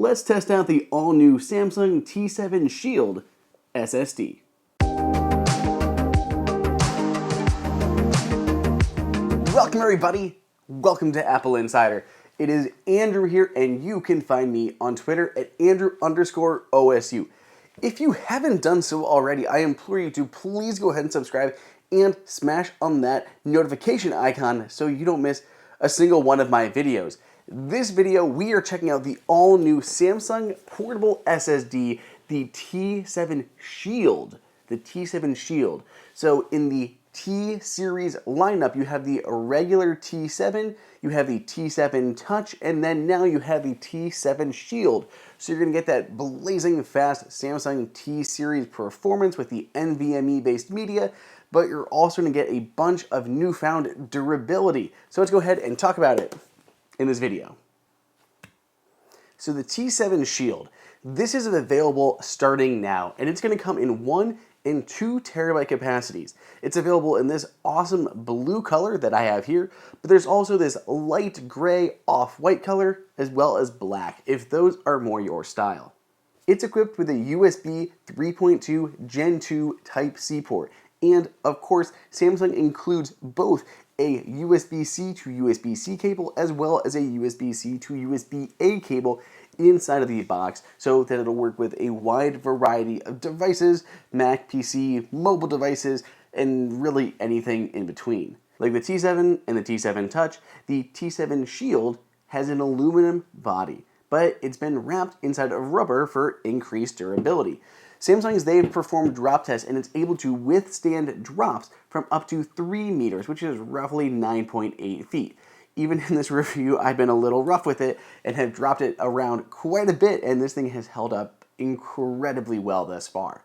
let's test out the all-new Samsung T7 Shield SSD. Welcome everybody, welcome to Apple Insider. It is Andrew here, and you can find me on Twitter at Andrew_OSU. If you haven't done so already, I implore you to please go ahead and subscribe and smash on that notification icon so you don't miss a single one of my videos. This video, we are checking out the all-new Samsung portable SSD, the T7 Shield. The T7 Shield. So in the T series lineup, you have the regular T7, you have the T7 Touch, and then now you have the T7 Shield. So you're going to get that blazing fast Samsung T series performance with the NVMe based media, but you're also going to get a bunch of newfound durability. So let's go ahead and talk about it in this video. So the T7 Shield, this is available starting now, and it's going to come in 1 and 2 terabyte capacities. It's available in this awesome blue color that I have here, but there's also this light gray off-white color as well as black, if those are more your style. It's equipped with a USB 3.2 Gen 2 Type-C port, and of course Samsung includes both a USB-C to USB-C cable as well as a USB-C to USB-A cable inside of the box, so that it'll work with a wide variety of devices, Mac, PC, mobile devices, and really anything in between. Like the T7 and the T7 Touch, the T7 Shield has an aluminum body, but it's been wrapped inside of rubber for increased durability. Samsung's, they've performed drop tests, and it's able to withstand drops from up to 3 meters, which is roughly 9.8 feet. Even in this review, I've been a little rough with it and have dropped it around quite a bit, and this thing has held up incredibly well thus far.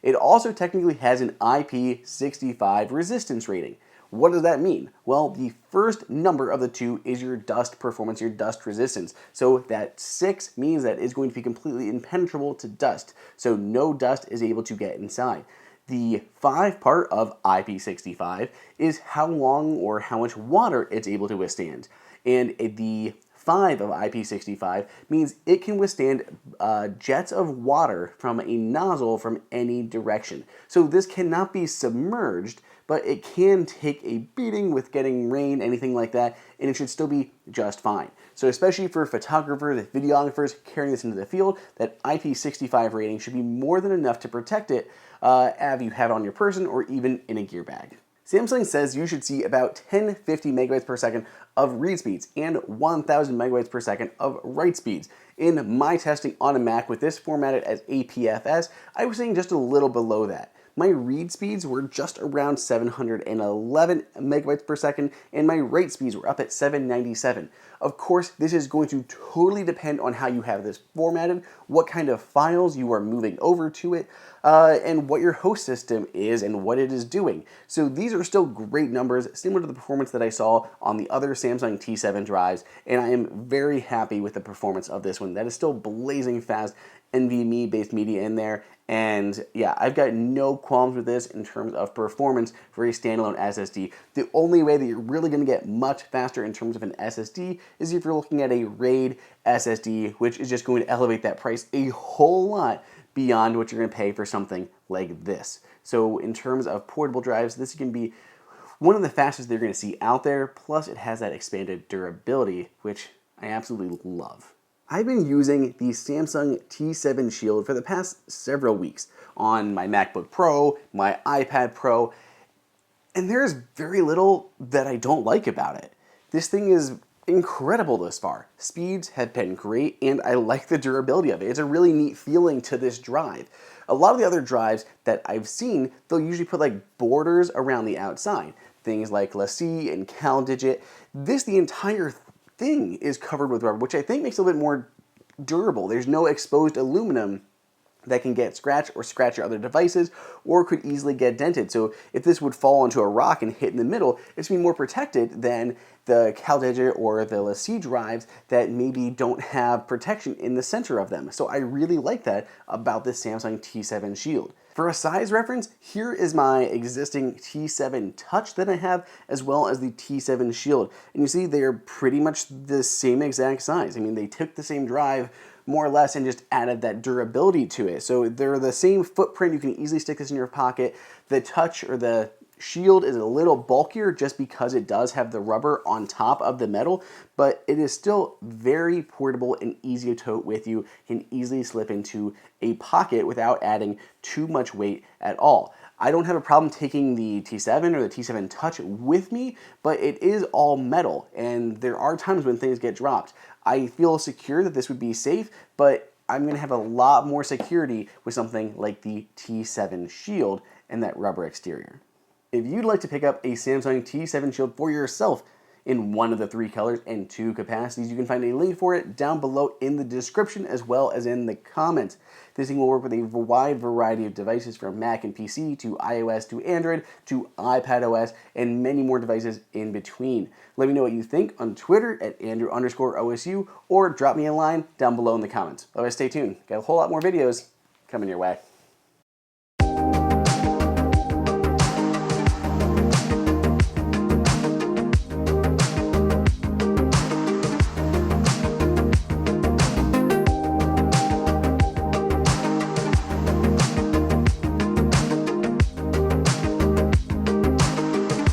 It also technically has an IP65 resistance rating. What does that mean? Well, the first number of the two is your dust performance, your dust resistance. So that 6 means that it's going to be completely impenetrable to dust, so no dust is able to get inside. The 5 part of IP65 is how long or how much water it's able to withstand. And the 5 of IP65 means it can withstand jets of water from a nozzle from any direction. So this cannot be submerged, but it can take a beating with getting rain, anything like that, and it should still be just fine. So especially for photographers, videographers carrying this into the field, that IP65 rating should be more than enough to protect it if you have it on your person or even in a gear bag. Samsung says you should see about 1050 megabytes per second of read speeds and 1000 megabytes per second of write speeds. In my testing on a Mac with this formatted as APFS, I was seeing just a little below that. My read speeds were just around 711 megabytes per second, and my write speeds were up at 797. Of course, this is going to totally depend on how you have this formatted, what kind of files you are moving over to it, and what your host system is and what it is doing. So these are still great numbers, similar to the performance that I saw on the other Samsung T7 drives, and I am very happy with the performance of this one. That is still blazing fast, NVMe based media in there, and yeah, I've got no qualms with this in terms of performance for a standalone SSD. The only way that you're really going to get much faster in terms of an SSD is if you're looking at a RAID SSD, which is just going to elevate that price a whole lot beyond what you're going to pay for something like this. So in terms of portable drives, this can be one of the fastest they're going to see out there, plus it has that expanded durability, which I absolutely love. I've been using the Samsung T7 Shield for the past several weeks on my MacBook Pro, my iPad Pro, and there's very little that I don't like about it. This thing is incredible thus far. Speeds have been great, and I like the durability of it. It's a really neat feeling to this drive. A lot of the other drives that I've seen, they'll usually put like borders around the outside. Things like LaCie and CalDigit. The entire thing is covered with rubber, which I think makes it a little bit more durable. There's no exposed aluminum that can get scratched or scratch your other devices, or could easily get dented. So if this would fall onto a rock and hit in the middle, it's going to be more protected than the CalDigit or the LaCie drives that maybe don't have protection in the center of them. So I really like that about this Samsung T7 Shield. For a size reference, here is my existing T7 Touch that I have, as well as the T7 Shield. And you see they're pretty much the same exact size. I mean, they took the same drive, more or less and just added that durability to it. So they're the same footprint. You can easily stick this in your pocket. The touch or the shield is a little bulkier just because it does have the rubber on top of the metal, but it is still very portable and easy to tote with you. You can easily slip into a pocket without adding too much weight at all. I don't have a problem taking the T7 or the T7 Touch with me, but it is all metal, and there are times when things get dropped. I feel secure that this would be safe, but I'm going to have a lot more security with something like the T7 Shield and that rubber exterior. If you'd like to pick up a Samsung T7 Shield for yourself in one of the 3 colors and 2 capacities, you can find a link for it down below in the description as well as in the comments. This thing will work with a wide variety of devices from Mac and PC to iOS to Android to iPadOS and many more devices in between. Let me know what you think on Twitter at Andrew_OSU or drop me a line down below in the comments. Otherwise, stay tuned. Got a whole lot more videos coming your way.